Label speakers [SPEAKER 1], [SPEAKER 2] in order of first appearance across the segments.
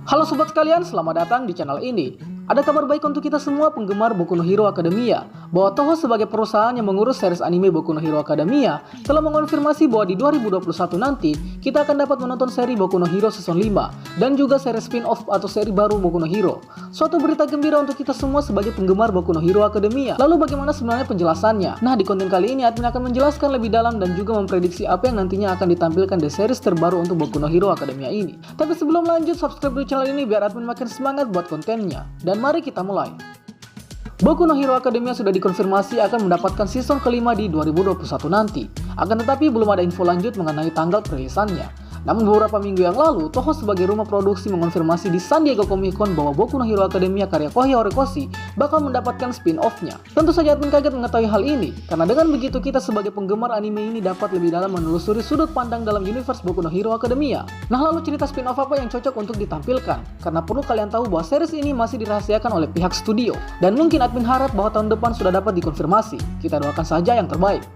[SPEAKER 1] Halo sobat sekalian, selamat datang di channel ini. Ada kabar baik untuk kita semua penggemar Boku no Hero Academia, bahwa Toho sebagai perusahaan yang mengurus series anime Boku no Hero Academia telah mengonfirmasi bahwa di 2021 nanti kita akan dapat menonton seri Boku no Hero Season 5 dan juga seri spin-off atau seri baru Boku no Hero. Suatu berita gembira untuk kita semua sebagai penggemar Boku no Hero Academia. Lalu bagaimana sebenarnya penjelasannya? Nah, di konten kali ini admin akan menjelaskan lebih dalam dan juga memprediksi apa yang nantinya akan ditampilkan di series terbaru untuk Boku no Hero Academia ini. Tapi sebelum lanjut, subscribe dulu channel ini biar admin makin semangat buat kontennya. Dan mari kita mulai. Boku no Hero Academia sudah dikonfirmasi akan mendapatkan season kelima di 2021 nanti. Akan tetapi belum ada info lanjut mengenai tanggal perilisannya. Namun beberapa minggu yang lalu, Toho sebagai rumah produksi mengonfirmasi di San Diego Comic Con bahwa Boku no Hero Academia karya Kohei Horikoshi bakal mendapatkan spin-off-nya. Tentu saja admin kaget mengetahui hal ini, karena dengan begitu kita sebagai penggemar anime ini dapat lebih dalam menelusuri sudut pandang dalam universe Boku no Hero Academia. Nah, lalu cerita spin-off apa yang cocok untuk ditampilkan? Karena perlu kalian tahu bahwa series ini masih dirahasiakan oleh pihak studio, dan mungkin admin harap bahwa tahun depan sudah dapat dikonfirmasi. Kita doakan saja yang terbaik.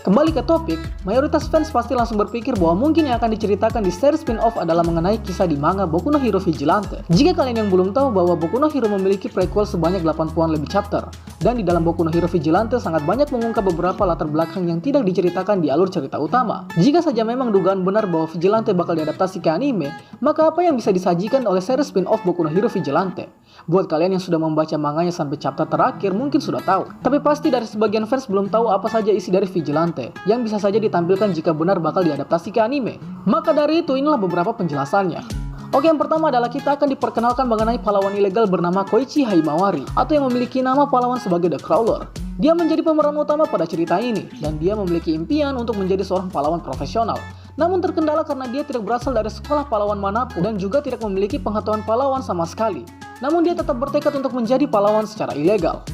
[SPEAKER 1] Kembali ke topik, mayoritas fans pasti langsung berpikir bahwa mungkin yang akan diceritakan di seri spin-off adalah mengenai kisah di manga Boku no Hero Vigilante. Jika kalian yang belum tahu bahwa Boku no Hero memiliki prequel sebanyak 80-an lebih chapter, dan di dalam Boku no Hero Vigilante sangat banyak mengungkap beberapa latar belakang yang tidak diceritakan di alur cerita utama. Jika saja memang dugaan benar bahwa Vigilante bakal diadaptasi ke anime, maka apa yang bisa disajikan oleh seri spin-off Boku no Hero Vigilante? Buat kalian yang sudah membaca manganya sampai chapter terakhir mungkin sudah tahu. Tapi pasti dari sebagian fans belum tahu apa saja isi dari Vigilante yang bisa saja ditampilkan jika benar bakal diadaptasi ke anime. Maka dari itu inilah beberapa penjelasannya. Oke, yang pertama adalah kita akan diperkenalkan mengenai pahlawan ilegal bernama Koichi Haimawari atau yang memiliki nama pahlawan sebagai The Crawler. Dia menjadi pemeran utama pada cerita ini dan dia memiliki impian untuk menjadi seorang pahlawan profesional. Namun terkendala karena dia tidak berasal dari sekolah pahlawan manapun dan juga tidak memiliki pengetahuan pahlawan sama sekali. Namun dia tetap bertekad untuk menjadi pahlawan secara ilegal.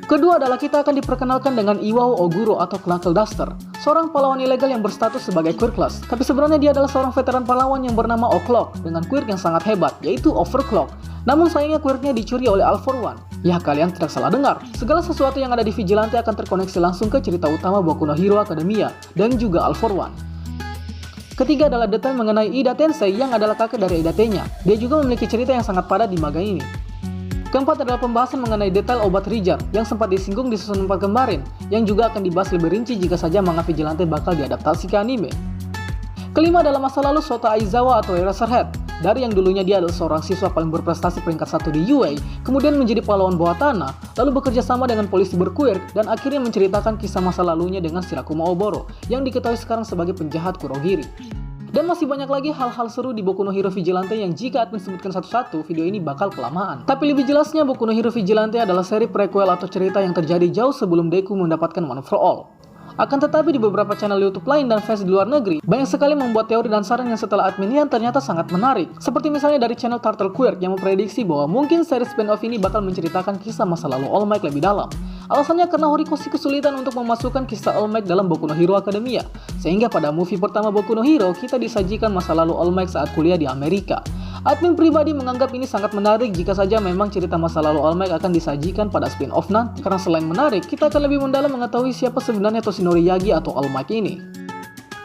[SPEAKER 1] Kedua adalah kita akan diperkenalkan dengan Iwao Oguro atau Knuckle Duster, seorang pahlawan ilegal yang berstatus sebagai quirk class. Tapi sebenarnya dia adalah seorang veteran pahlawan yang bernama O'Clock dengan quirk yang sangat hebat, yaitu Overclock. Namun sayangnya quirknya dicuri oleh All For One. Ya, kalian tidak salah dengar. Segala sesuatu yang ada di Vigilante akan terkoneksi langsung ke cerita utama Boku no Hero Academia dan juga All For One. Ketiga adalah detail mengenai Ida Tensei yang adalah kakek dari Idate-nya. Dia juga memiliki cerita yang sangat padat di manga ini. Keempat adalah pembahasan mengenai detail obat Rijar yang sempat disinggung di season 4 kemarin, yang juga akan dibahas lebih rinci jika saja manga Vigilante bakal diadaptasi ke anime. Kelima adalah masa lalu Sota Aizawa atau Eraserhead. Dari yang dulunya dia adalah seorang siswa paling berprestasi peringkat 1 di UA, kemudian menjadi pahlawan bawah tanah, lalu bekerja sama dengan polisi berquirk, dan akhirnya menceritakan kisah masa lalunya dengan Shirakuma Oboro, yang diketahui sekarang sebagai penjahat Kurogiri. Dan masih banyak lagi hal-hal seru di Boku no Hero Vigilante yang jika admin sebutkan satu-satu, video ini bakal kelamaan. Tapi lebih jelasnya, Boku no Hero Vigilante adalah seri prequel atau cerita yang terjadi jauh sebelum Deku mendapatkan One for All. Akan tetapi di beberapa channel YouTube lain dan fans di luar negeri, banyak sekali membuat teori dan saran yang setelah admin yang ternyata sangat menarik. Seperti misalnya dari channel Turtle Quirk yang memprediksi bahwa mungkin seri spin-off ini bakal menceritakan kisah masa lalu All Might lebih dalam. Alasannya karena Horikoshi kesulitan untuk memasukkan kisah All Might dalam Boku no Hero Academia, sehingga pada movie pertama Boku no Hero kita disajikan masa lalu All Might saat kuliah di Amerika. Admin pribadi menganggap ini sangat menarik jika saja memang cerita masa lalu All Might akan disajikan pada spin-off nanti. Karena selain menarik, kita akan lebih mendalam mengetahui siapa sebenarnya Toshinori Yagi atau All Might ini.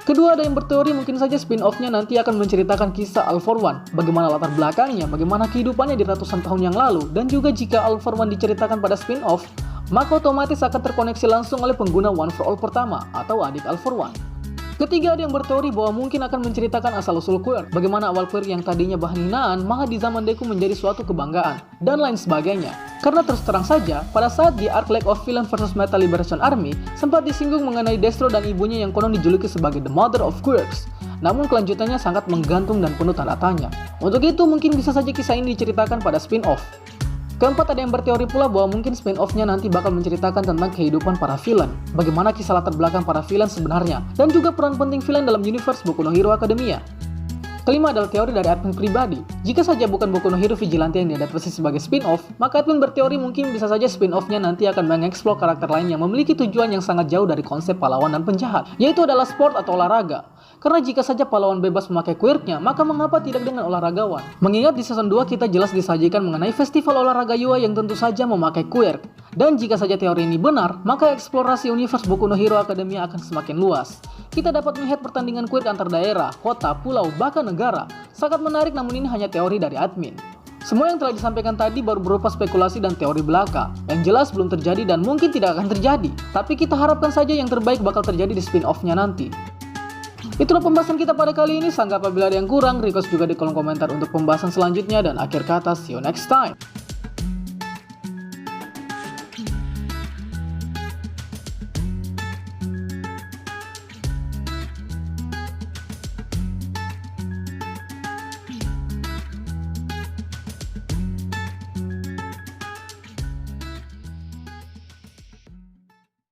[SPEAKER 1] Kedua, ada yang berteori mungkin saja spin-off-nya nanti akan menceritakan kisah All For One, bagaimana latar belakangnya, bagaimana kehidupannya di ratusan tahun yang lalu, dan juga jika All For One diceritakan pada spin-off, maka otomatis akan terkoneksi langsung oleh pengguna One For All pertama atau adik All For One. Ketiga, ada yang berteori bahwa mungkin akan menceritakan asal-usul quirk, bagaimana awal quirk yang tadinya bahan hinaan, malah di zaman Deku menjadi suatu kebanggaan, dan lain sebagainya. Karena terus terang saja, pada saat di arc League of Villains vs Metal Liberation Army, sempat disinggung mengenai Destro dan ibunya yang konon dijuluki sebagai The Mother of Quirks. Namun kelanjutannya sangat menggantung dan penuh tanda tanya. Untuk itu mungkin bisa saja kisah ini diceritakan pada spin-off. Keempat, ada yang berteori pula bahwa mungkin spin-off-nya nanti bakal menceritakan tentang kehidupan para villain, bagaimana kisah latar belakang para villain sebenarnya, dan juga peran penting villain dalam universe Boku no Hero Academia. Kelima adalah teori dari admin pribadi. Jika saja bukan Boku no Hero Vigilante yang diadaptasi sebagai spin-off, maka admin berteori mungkin bisa saja spin-off-nya nanti akan mengeksplor karakter lain yang memiliki tujuan yang sangat jauh dari konsep pahlawan dan penjahat, yaitu adalah sport atau olahraga. Karena jika saja pahlawan bebas memakai quirknya, maka mengapa tidak dengan olahragawan? Mengingat di season 2 kita jelas disajikan mengenai festival olahraga UA yang tentu saja memakai quirk. Dan jika saja teori ini benar, maka eksplorasi universe Boku no Hero Academia akan semakin luas. kita dapat melihat pertandingan kuil antar daerah, kota, pulau, bahkan negara. Sangat menarik, namun ini hanya teori dari admin. Semua yang telah disampaikan tadi baru berupa spekulasi dan teori belaka, yang jelas belum terjadi dan mungkin tidak akan terjadi. Tapi kita harapkan saja yang terbaik bakal terjadi di spin-off-nya nanti. Itulah pembahasan kita pada kali ini. Sanggah apabila ada yang kurang, request juga di kolom komentar untuk pembahasan selanjutnya. Dan akhir kata, see you next time.